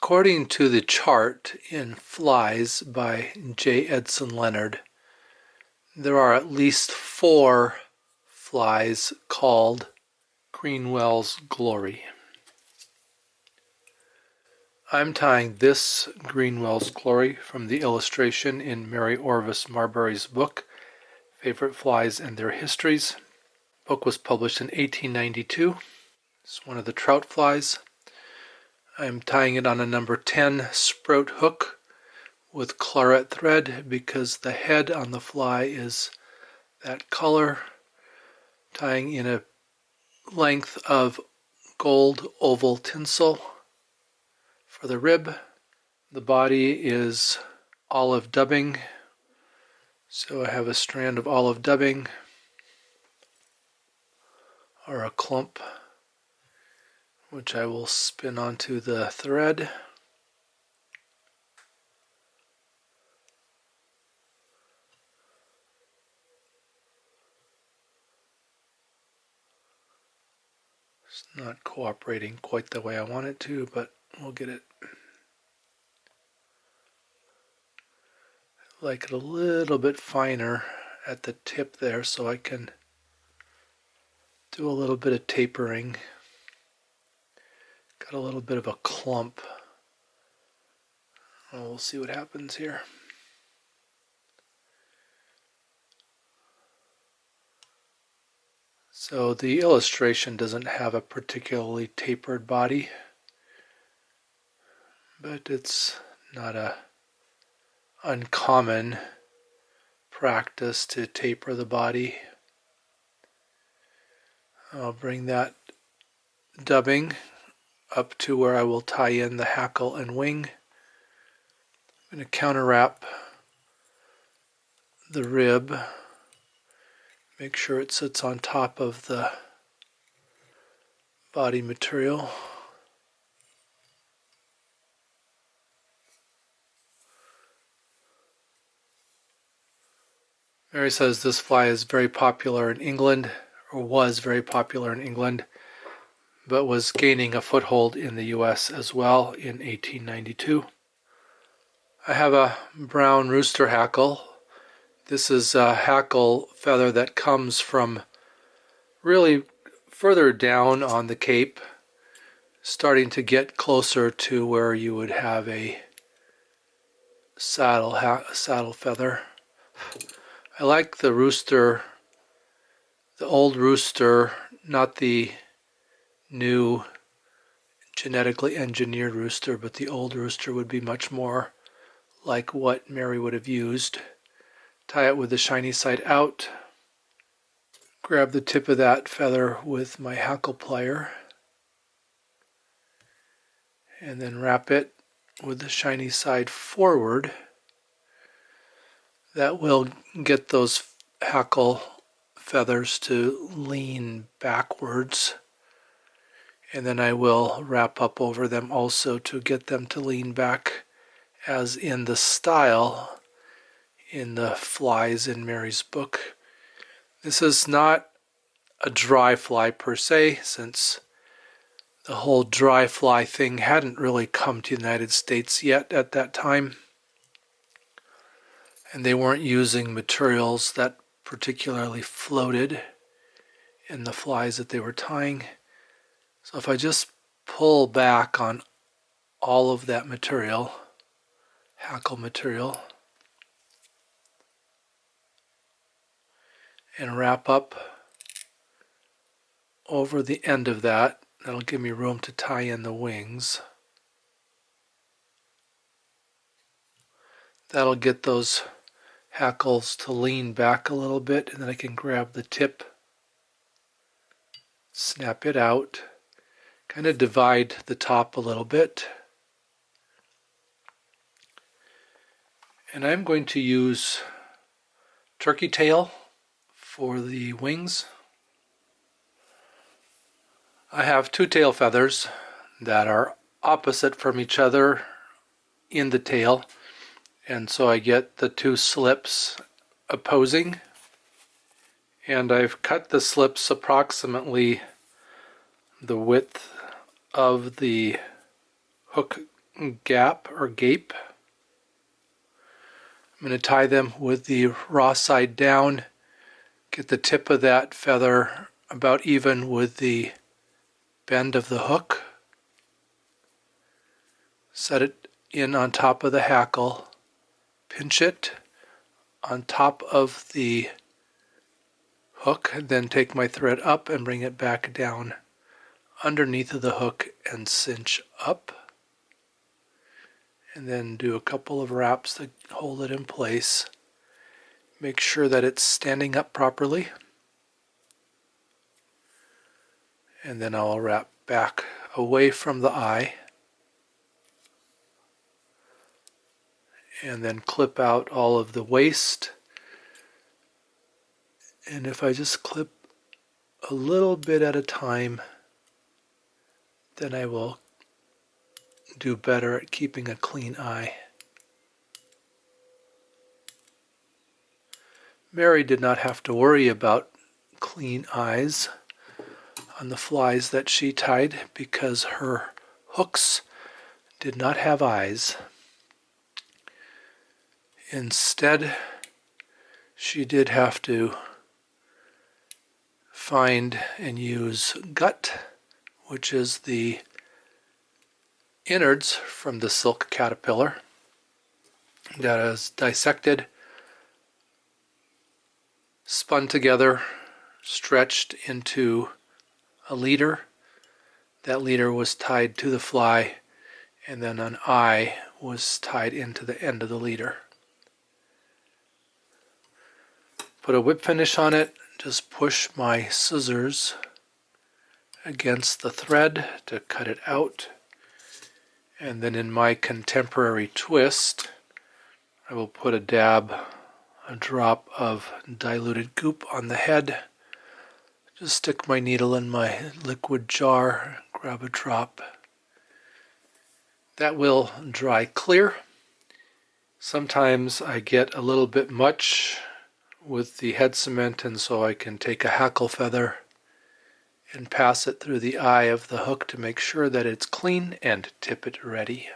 According to the chart in Flies by J. Edson Leonard, there are at least 4 flies called Greenwell's Glory. I'm tying this Greenwell's Glory from the illustration in Mary Orvis Marburry's book, Favorite Flies and Their Histories. The book was published in 1892. It's one of the trout flies. I'm tying it on a number 10 sproat hook with claret thread because the head on the fly is that color. Tying in a length of gold oval tinsel for the rib. The body is olive dubbing, so I have a strand of olive dubbing or a clump, which I will spin onto the thread. It's not cooperating quite the way I want it to, but we'll get it. I like it a little bit finer at the tip there so I can do a little bit of tapering. Got a little bit of a clump. Well, we'll see what happens here. So the illustration doesn't have a particularly tapered body, but it's not a uncommon practice to taper the body. I'll bring that dubbing up to where I will tie in the hackle and wing. I'm going to counter wrap the rib, make sure it sits on top of the body material. Mary says this fly is very popular in England, or was very popular in England, but was gaining a foothold in the US as well in 1892. I have a brown rooster hackle. This is a hackle feather that comes from really further down on the cape, starting to get closer to where you would have a saddle feather. I like the rooster, the old rooster, not the new genetically engineered rooster, but the old rooster would be much more like what Mary would have used. Tie it with the shiny side out. Grab the tip of that feather with my hackle plier and then wrap it with the shiny side forward. That will get those hackle feathers to lean backwards, and then I will wrap up over them also to get them to lean back as in the style in the flies in Mary's book. This is not a dry fly per se, since the whole dry fly thing hadn't really come to the United States yet at that time, and they weren't using materials that particularly floated in the flies that they were tying. So if I just pull back on all of that material, hackle material, and wrap up over the end of that, that'll give me room to tie in the wings. That'll get those hackles to lean back a little bit, and then I can grab the tip, snap it out, kind of divide the top a little bit. And I'm going to use turkey tail for the wings. I have 2 tail feathers that are opposite from each other in the tail, and so I get the 2 slips opposing, and I've cut the slips approximately the width of the hook gap or gape. I'm going to tie them with the raw side down, get the tip of that feather about even with the bend of the hook, set it in on top of the hackle, pinch it on top of the hook, and then take my thread up and bring it back down underneath of the hook and cinch up, and then do a couple of wraps that hold it in place. Make sure that it's standing up properly, and then I'll wrap back away from the eye and then clip out all of the waste. And if I just clip a little bit at a time, then I will do better at keeping a clean eye. Mary did not have to worry about clean eyes on the flies that she tied because her hooks did not have eyes. Instead, she did have to find and use gut, which is the innards from the silk caterpillar that is dissected, spun together, stretched into a leader. That leader was tied to the fly, and then an eye was tied into the end of the leader. Put a whip finish on it, just push my scissors against the thread to cut it out. And then in my contemporary twist, I will put a drop of diluted goop on the head. Just stick my needle in my liquid jar, grab a drop. That will dry clear. Sometimes I get a little bit much with the head cement, and so I can take a hackle feather and pass it through the eye of the hook to make sure that it's clean and tip it ready.